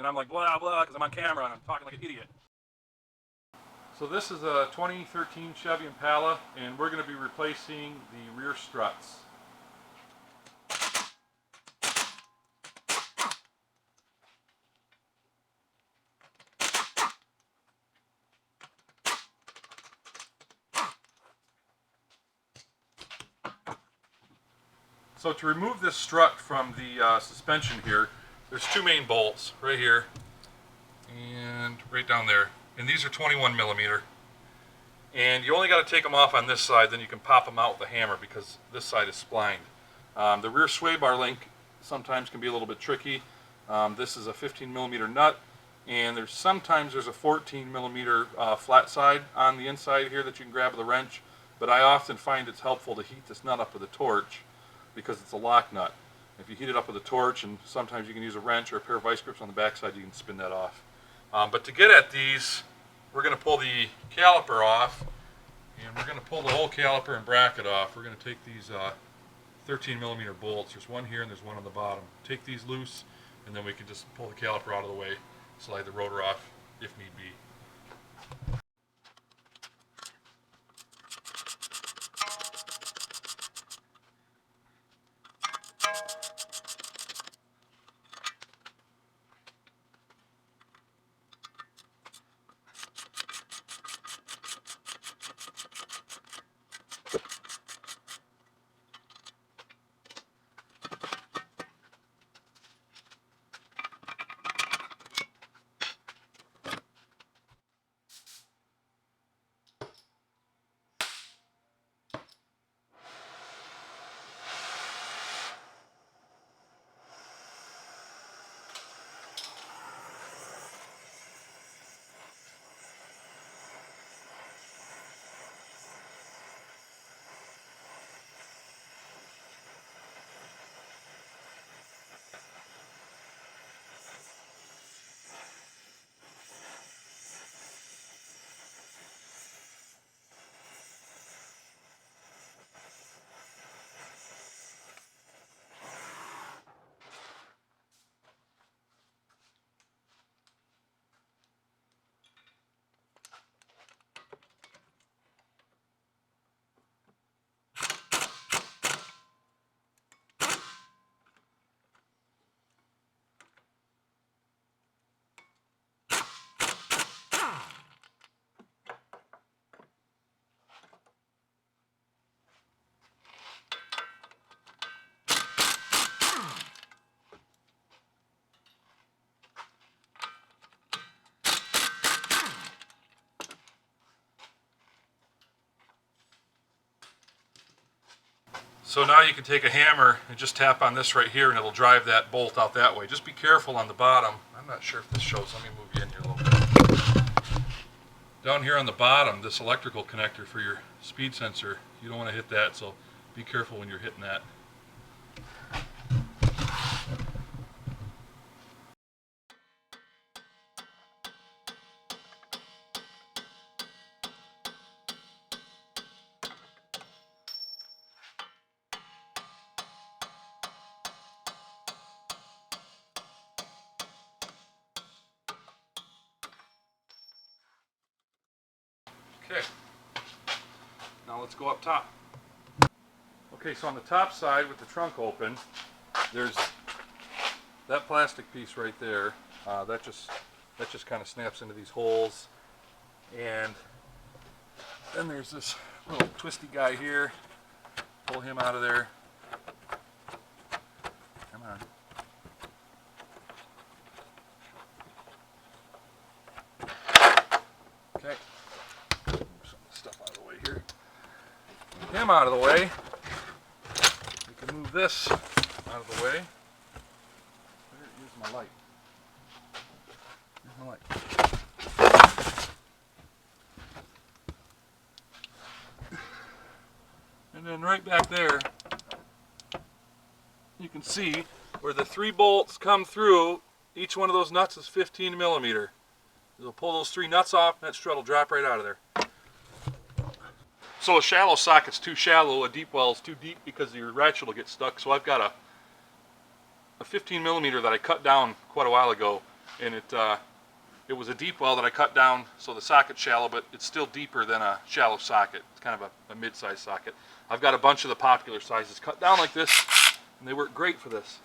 and I'm like blah blah because I'm on camera and I'm talking like an idiot. So this is a 2013 Chevy Impala, and we're going to be replacing the rear struts. So to remove this strut from the suspension here, there's two main bolts, right here and right down there. And these are 21 millimeter. And you only got to take them off on this side, then you can pop them out with a hammer because this side is splined. The rear sway bar link sometimes can be a little bit tricky. This is a 15 millimeter nut, and sometimes there's a 14 millimeter flat side on the inside here that you can grab with a wrench. But I often find it's helpful to heat this nut up with a torch, because it's a lock nut. If you heat it up with a torch, and sometimes you can use a wrench or a pair of vice grips on the backside, you can spin that off. But to get at these, we're going to pull the caliper off, and we're going to pull the whole caliper and bracket off. We're going to take these 13 millimeter bolts. There's one here and there's one on the bottom. Take these loose, and then we can just pull the caliper out of the way, slide the rotor off if need be. So now you can take a hammer and just tap on this right here, and it'll drive that bolt out that way. Just be careful on the bottom. I'm not sure if this shows. Let me move you in here a little bit. Down here on the bottom, this electrical connector for your speed sensor, you don't want to hit that, so be careful when you're hitting that. Okay, now let's go up top. Okay, so on the top side with the trunk open, there's that plastic piece right there. That just kind of snaps into these holes, and then there's this little twisty guy here. Pull him out of there. Come on. Okay. Move some stuff out of the way here. Move him out of the way. We can move this out of the way. Here's my light. Here's my light. And then right back there, you can see where the 3 bolts come through. Each one of those nuts is 15 millimeter. You'll pull those 3 nuts off, and that strut will drop right out of there. So a shallow socket's too shallow, a deep well is too deep because your ratchet will get stuck. So I've got a 15 millimeter that I cut down quite a while ago, and it was a deep well that I cut down so the socket's shallow, but it's still deeper than a shallow socket. It's kind of a mid-sized socket. I've got a bunch of the popular sizes cut down like this, and they work great for this.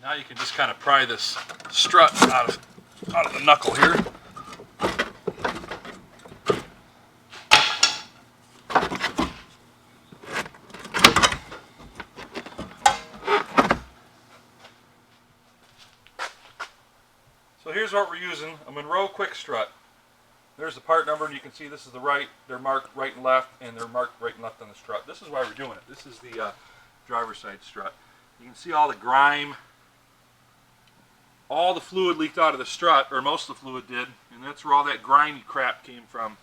Now you can just kind of pry this strut out of the knuckle here. So here's what we're using: a Monroe quick strut. There's the part number, and you can see this is the right. They're marked right and left, and they're marked right and left on the strut. This is why we're doing it. This is the driver's side strut. You can see all the grime. All the fluid leaked out of the strut, or most of the fluid did, and that's where all that grimy crap came from.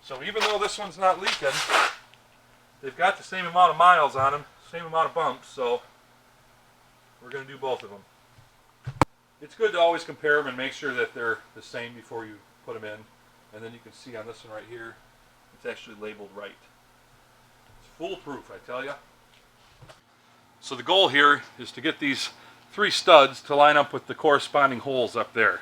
So even though this one's not leaking, they've got the same amount of miles on them, same amount of bumps, so we're going to do both of them. It's good to always compare them and make sure that they're the same before you put them in. And then you can see on this one right here, it's actually labeled right. It's foolproof, I tell you. So the goal here is to get these 3 studs to line up with the corresponding holes up there.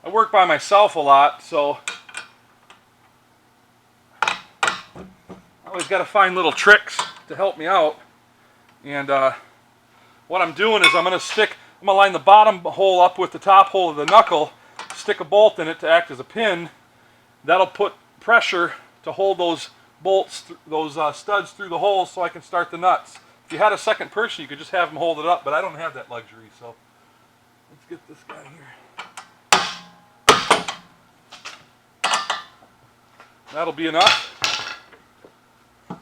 I work by myself a lot, so I always got to find little tricks to help me out. And what I'm doing is I'm going to line the bottom hole up with the top hole of the knuckle, stick a bolt in it to act as a pin. That'll put pressure to hold those bolts, those studs through the holes, so I can start the nuts. If you had a second person, you could just have them hold it up, but I don't have that luxury, so let's get this guy here. That'll be enough. I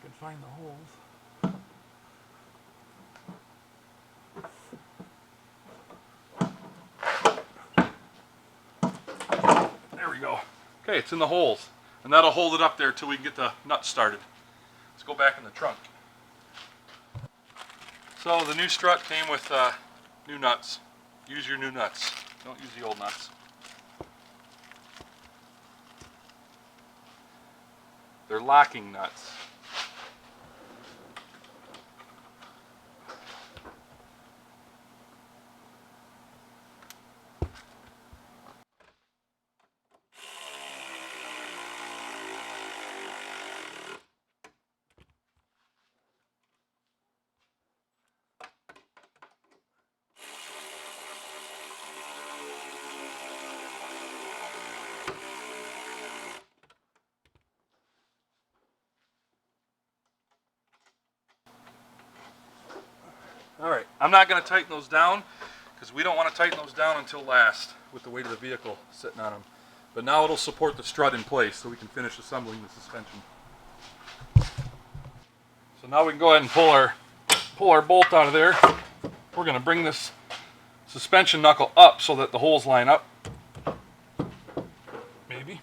can find the holes. There we go. Okay, it's in the holes. And that'll hold it up there till we can get the nuts started. Let's go back in the trunk. So the new strut came with new nuts. Use your new nuts. Don't use the old nuts. They're locking nuts. Alright, I'm not going to tighten those down because we don't want to tighten those down until last with the weight of the vehicle sitting on them. But now it'll support the strut in place so we can finish assembling the suspension. So now we can go ahead and pull our bolt out of there. We're going to bring this suspension knuckle up so that the holes line up. Maybe.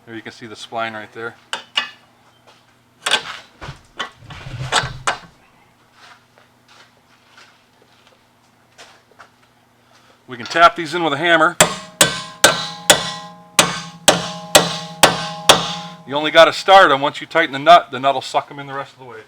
There you can see the spline right there. We can tap these in with a hammer. You only got to start them. Once you tighten the nut will suck them in the rest of the way.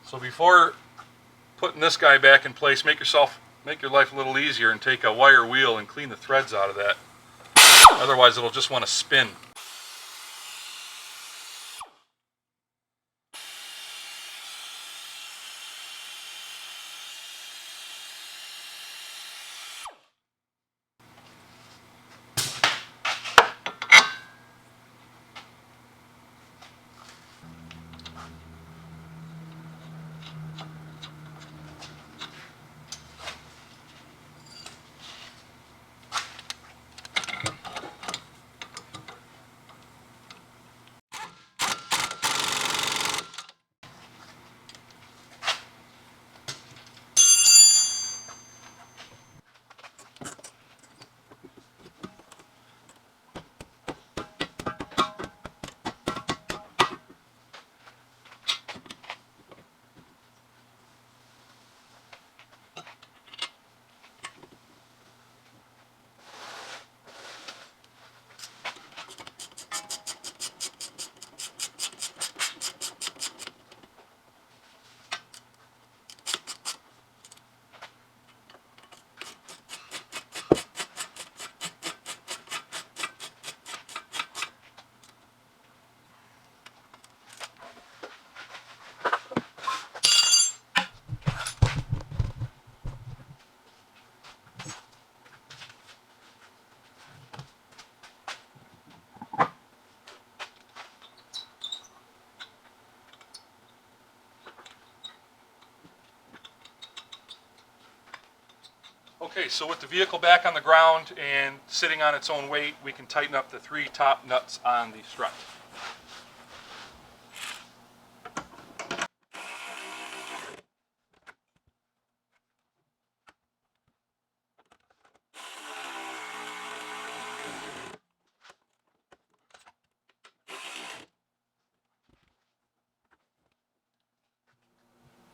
So before putting this guy back in place, make your life a little easier and take a wire wheel and clean the threads out of that. Otherwise it'll just want to spin. Okay, so with the vehicle back on the ground and sitting on its own weight, we can tighten up the 3 top nuts on the strut.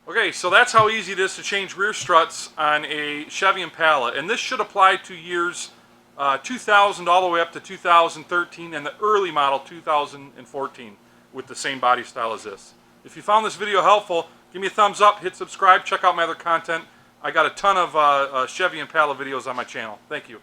Okay, so that's how easy it is to change rear struts on a Chevy Impala, and this should apply to years 2000 all the way up to 2013 and the early model 2014 with the same body style as this. If you found this video helpful, give me a thumbs up, hit subscribe, check out my other content. I got a ton of Chevy Impala videos on my channel. Thank you.